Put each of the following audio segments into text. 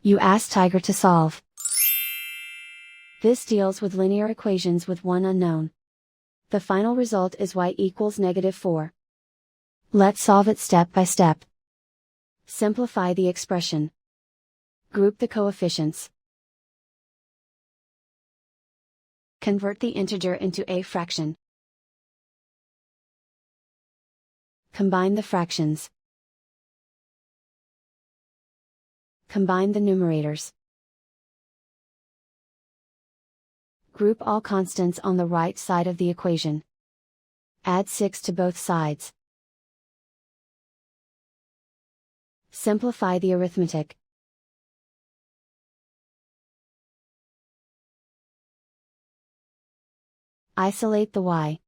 You ask Tiger to solve. This deals with linear equations with one unknown. The final result is y equals -4. Let's solve it step by step. Simplify the expression. Group the coefficients. Convert the integer into a fraction. Combine the fractions. Combine the numerators. Group all constants on the right side of the equation. Add 6 to both sides. Simplify the arithmetic. Isolate the y.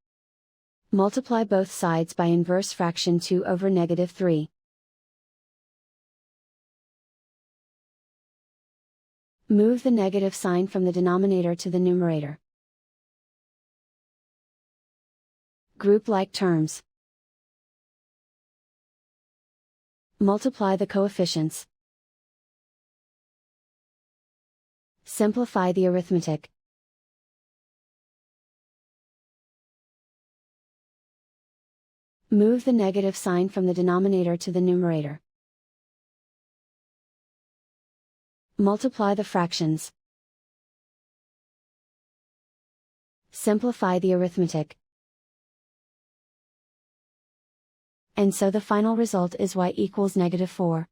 Multiply both sides by inverse fraction 2 over -3. Move the negative sign from the denominator to the numerator. Group like terms. Multiply the coefficients. Simplify the arithmetic. Move the negative sign from the denominator to the numerator. Multiply the fractions. Simplify the arithmetic. And so the final result is y equals -4.